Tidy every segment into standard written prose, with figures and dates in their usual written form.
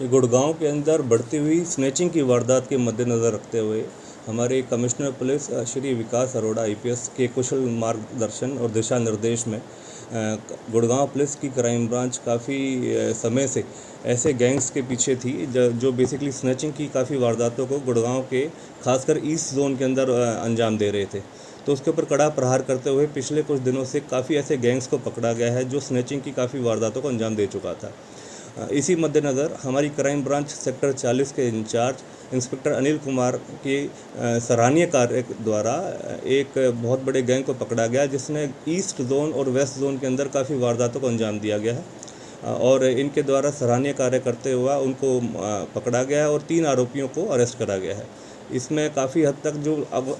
गुड़गांव के अंदर बढ़ती हुई स्नैचिंग की वारदात के मद्देनज़र रखते हुए हमारे कमिश्नर पुलिस श्री विकास अरोड़ा आईपीएस के कुशल मार्गदर्शन और दिशा निर्देश में गुड़गांव पुलिस की क्राइम ब्रांच काफ़ी समय से ऐसे गैंग्स के पीछे थी जो बेसिकली स्नैचिंग की काफ़ी वारदातों को गुड़गांव के खासकर ईस्ट जोन के अंदर अंजाम दे रहे थे। तो उसके ऊपर कड़ा प्रहार करते हुए पिछले कुछ दिनों से काफ़ी ऐसे गैंग्स को पकड़ा गया है जो स्नैचिंग की काफ़ी वारदातों को अंजाम दे चुका था। इसी मद्देनज़र हमारी क्राइम ब्रांच सेक्टर 40 के इंचार्ज इंस्पेक्टर अनिल कुमार के सराहनीय कार्य द्वारा एक बहुत बड़े गैंग को पकड़ा गया जिसने ईस्ट जोन और वेस्ट जोन के अंदर काफ़ी वारदातों को अंजाम दिया गया है और इनके द्वारा सराहनीय कार्य करते हुआ उनको पकड़ा गया है और 3 आरोपियों को अरेस्ट करा गया है। इसमें काफ़ी हद तक जो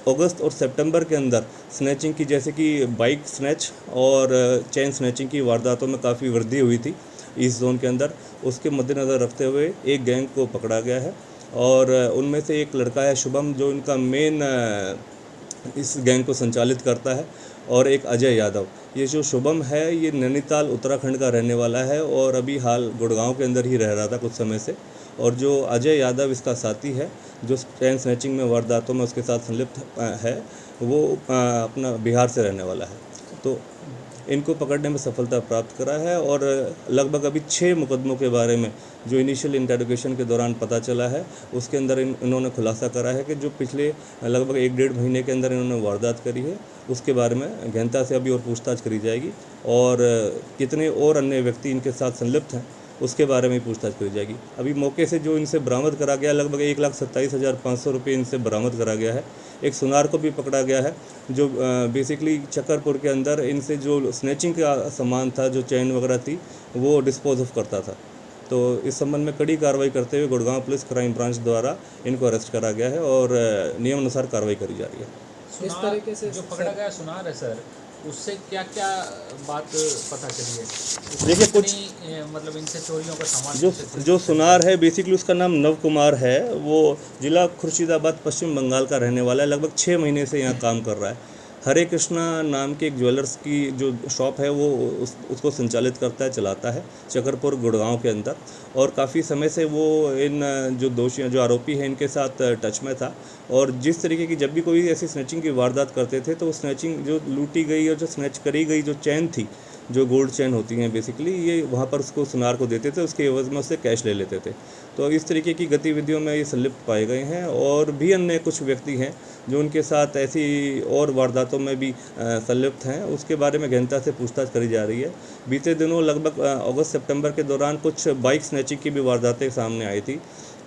अगस्त और सितंबर के अंदर स्नैचिंग की जैसे कि बाइक स्नैच और चेन स्नैचिंग की वारदातों में काफ़ी वृद्धि हुई थी ईस्ट जोन के अंदर, उसके मद्देनज़र रखते हुए एक गैंग को पकड़ा गया है और उनमें से एक लड़का है शुभम जो इनका मेन इस गैंग को संचालित करता है और एक अजय यादव। ये जो शुभम है ये नैनीताल उत्तराखंड का रहने वाला है और अभी हाल गुड़गांव के अंदर ही रह रहा था कुछ समय से। और जो अजय यादव इसका साथी है जो चैन स्नैचिंग में वारदातों में उसके साथ संलिप्त है वो अपना बिहार से रहने वाला है। तो इनको पकड़ने में सफलता प्राप्त करा है और लगभग अभी 6 मुकदमों के बारे में जो इनिशियल इंटेरोगेशन के दौरान पता चला है उसके अंदर इन्होंने खुलासा करा है कि जो पिछले लगभग 1-1.5 महीने के अंदर इन्होंने वारदात करी है उसके बारे में गहनता से अभी और पूछताछ करी जाएगी और कितने और अन्य व्यक्ति इनके साथ संलिप्त हैं उसके बारे में पूछताछ करी जाएगी। अभी मौके से जो इनसे बरामद करा गया लगभग 1,27,500 रुपये इनसे बरामद करा गया है। एक सुनार को भी पकड़ा गया है जो बेसिकली चक्करपुर के अंदर इनसे जो स्नैचिंग का सामान था जो चैन वगैरह थी वो डिस्पोज ऑफ करता था। तो इस संबंध में कड़ी कार्रवाई करते हुए गुड़गांव पुलिस क्राइम ब्रांच द्वारा इनको अरेस्ट करा गया है और नियम अनुसार कार्रवाई करी जा रही है। इस तरीके से जो पकड़ा गया सुनार है सर, उससे क्या क्या बात पता चली है? देखिए कुछ मतलब इनसे चोरियों का सामान जो सुनार है बेसिकली उसका नाम नव कुमार है, वो जिला खुर्शीदाबाद पश्चिम बंगाल का रहने वाला है। लगभग 6 महीने से यहाँ काम कर रहा है। हरे कृष्णा नाम के एक ज्वेलर्स की जो शॉप है वो उसको संचालित करता है, चलाता है चकरपुर गुड़गांव के अंदर और काफ़ी समय से वो इन जो दोषी जो आरोपी हैं इनके साथ टच में था और जिस तरीके की जब भी कोई ऐसी स्नैचिंग की वारदात करते थे तो वो स्नैचिंग जो लूटी गई और जो स्नैच करी गई जो चैन थी जो गोल्ड चैन होती हैं बेसिकली ये वहाँ पर उसको सुनार को देते थे, उसके एवज़ में उससे कैश ले लेते थे। तो इस तरीके की गतिविधियों में ये संलिप्त पाए गए हैं और भी अन्य कुछ व्यक्ति हैं जो उनके साथ ऐसी और वारदातों में भी संलिप्त हैं, उसके बारे में गहनता से पूछताछ करी जा रही है। बीते दिनों लगभग अगस्त सितंबर के दौरान कुछ बाइक स्नैचिंग की भी वारदातें सामने आई थी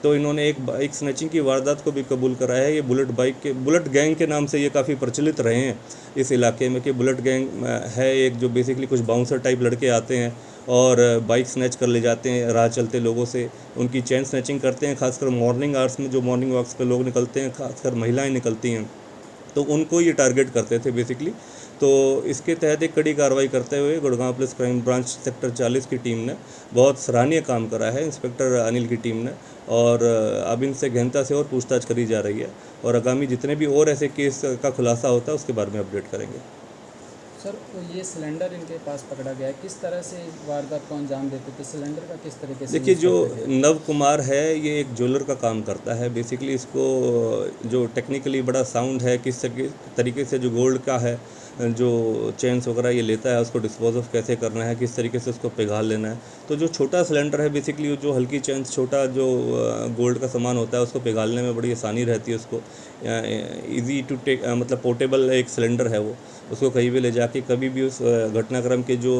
तो इन्होंने एक बाइक स्नैचिंग की वारदात को भी कबूल करा है। ये बुलेट गैंग के नाम से ये काफ़ी प्रचलित रहे हैं इस इलाके में कि बुलेट गैंग है एक जो बेसिकली कुछ बाउंसर टाइप लड़के आते हैं और बाइक स्नैच कर ले जाते हैं राह चलते लोगों से, उनकी चैन स्नैचिंग करते हैं। खासकर मॉर्निंग आवर्स में जो मॉर्निंग वॉक्स पे लोग निकलते हैं, खासकर महिलाएं निकलती हैं तो उनको ये टारगेट करते थे बेसिकली। तो इसके तहत एक कड़ी कार्रवाई करते हुए Gurgaon police crime branch sector 40 की टीम ने बहुत सराहनीय काम करा है, इंस्पेक्टर अनिल की टीम ने, और अब इनसे गहनता से और पूछताछ करी जा रही है और आगामी जितने भी और ऐसे केस का खुलासा होता है उसके बारे में अपडेट करेंगे। सर तो ये सिलेंडर इनके पास पकड़ा गया है, किस तरह से वारदात को अंजाम देते थे? सिलेंडर का किस तरीके से? देखिए जो नव कुमार है ये एक ज्वेलर का काम करता है बेसिकली। इसको जो टेक्निकली बड़ा साउंड है किस तरीके से जो गोल्ड का है जो चेन्स वगैरह ये लेता है उसको डिस्पोज ऑफ कैसे करना है, किस तरीके से उसको पिघाल लेना है। तो जो छोटा सिलेंडर है बेसिकली जो हल्की चेन्स छोटा जो गोल्ड का सामान होता है उसको पिघालने में बड़ी आसानी रहती है। उसको इजी टू टेक मतलब पोर्टेबल एक सिलेंडर है वो, उसको कहीं भी ले जाके कभी भी उस घटनाक्रम के जो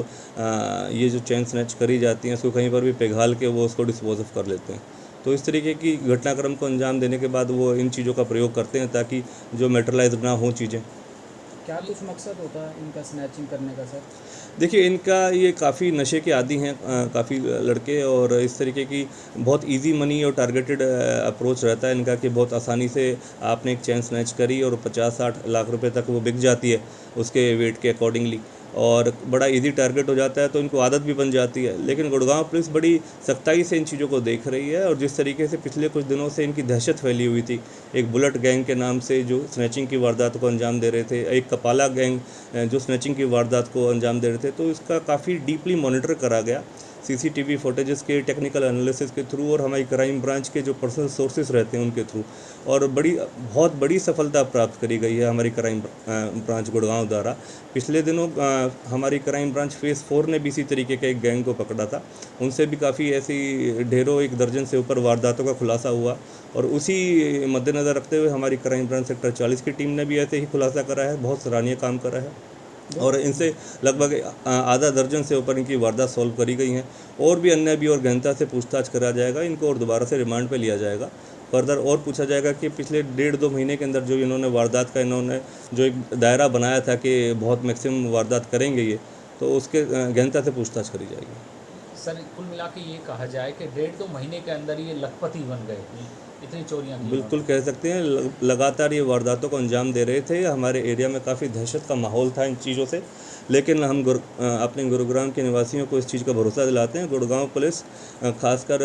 ये जो चैन स्नैच करी जाती हैं उसको कहीं पर भी पिघाल के वो उसको डिस्पोज ऑफ कर लेते हैं। तो इस तरीके की घटनाक्रम को अंजाम देने के बाद वो इन चीज़ों का प्रयोग करते हैं ताकि जो मेटलाइज ना हो चीज़ें। क्या कुछ मकसद होता है इनका स्नैचिंग करने का सर? देखिए इनका ये काफ़ी नशे के आदी हैं काफ़ी लड़के और इस तरीके की बहुत इजी मनी और टारगेटेड अप्रोच रहता है इनका कि बहुत आसानी से आपने एक चैन स्नैच करी और 50-60 लाख रुपए तक वो बिक जाती है उसके वेट के अकॉर्डिंगली और बड़ा इजी टारगेट हो जाता है तो इनको आदत भी बन जाती है। लेकिन गुड़गांव पुलिस बड़ी सख्ताई से इन चीज़ों को देख रही है और जिस तरीके से पिछले कुछ दिनों से इनकी दहशत फैली हुई थी, एक बुलेट गैंग के नाम से जो स्नैचिंग की वारदात को अंजाम दे रहे थे, एक कपाला गैंग जो स्नैचिंग की वारदात को अंजाम दे रहे थे, तो इसका काफ़ी डीपली मॉनिटर करा गया। सीसीटीवी फुटेजेस के टेक्निकल एनालिसिस के थ्रू और हमारी क्राइम ब्रांच के जो पर्सनल सोर्सेज रहते हैं उनके थ्रू, और बहुत बड़ी सफलता प्राप्त करी गई है हमारी क्राइम ब्रांच गुड़गांव द्वारा। पिछले दिनों हमारी क्राइम ब्रांच फेज़ 4 ने भी इसी तरीके के एक गैंग को पकड़ा था। उनसे भी काफ़ी ऐसी ढेरों 1 दर्जन से ऊपर वारदातों का खुलासा हुआ, और उसी मद्देनज़र रखते हुए हमारी क्राइम ब्रांच सेक्टर 40 की टीम ने भी ऐसे ही खुलासा करा है, बहुत सराहनीय काम करा है, और इनसे लगभग आधा दर्जन से ऊपर इनकी वारदात सॉल्व करी गई हैं। और भी अन्य भी और गहनता से पूछताछ करा जाएगा इनको, और दोबारा से रिमांड पे लिया जाएगा। फर्दर और पूछा जाएगा कि पिछले 1.5-2 महीने के अंदर जो इन्होंने वारदात का जो एक दायरा बनाया था कि बहुत मैक्सिमम वारदात करेंगे ये, तो उसके गहनता से पूछताछ करी जाएगी। सर कुल मिला के ये कहा जाए कि 1.5-2 महीने के अंदर ये लखपति बन गए, इतनी चोरियां की। बिल्कुल कह सकते हैं, लगातार ये वारदातों को अंजाम दे रहे थे। हमारे एरिया में काफ़ी दहशत का माहौल था इन चीज़ों से, लेकिन हम अपने गुरुग्राम के निवासियों को इस चीज़ का भरोसा दिलाते हैं। गुड़गांव पुलिस खासकर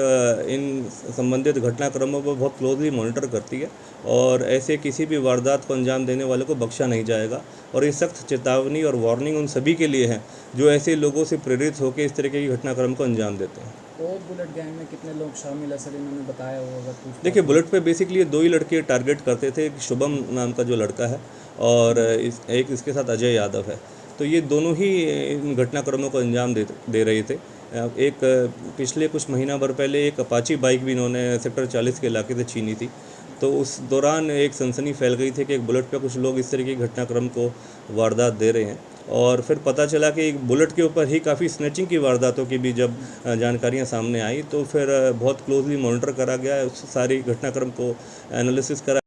इन संबंधित घटनाक्रमों को बहुत क्लोजली मॉनिटर करती है, और ऐसे किसी भी वारदात को अंजाम देने वाले को बख्शा नहीं जाएगा। और ये सख्त चेतावनी और वार्निंग उन सभी के लिए है जो ऐसे लोगों से प्रेरित होकर इस तरीके की घटनाक्रम को अंजाम देते हैं। और बुलेट गैंग में कितने लोग शामिल है सर, इन्होंने बताया होगा? देखिए, बुलेट पे बेसिकली 2 ही लड़के टारगेट करते थे। एक शुभम नाम का जो लड़का है, और एक इसके साथ अजय यादव है। तो ये दोनों ही इन घटनाक्रमों को अंजाम दे रहे थे। एक पिछले कुछ महीना भर पहले एक अपाची बाइक भी इन्होंने सेक्टर 40 के इलाके से छीनी थी। तो उस दौरान एक सनसनी फैल गई थी कि एक बुलेट पे कुछ लोग इस तरीके के घटनाक्रम को वारदात दे रहे हैं, और फिर पता चला कि एक बुलेट के ऊपर ही काफ़ी स्नैचिंग की वारदातों की भी जब जानकारियां सामने आई, तो फिर बहुत क्लोजली मॉनिटर करा गया, उस सारी घटनाक्रम को एनालिसिस करा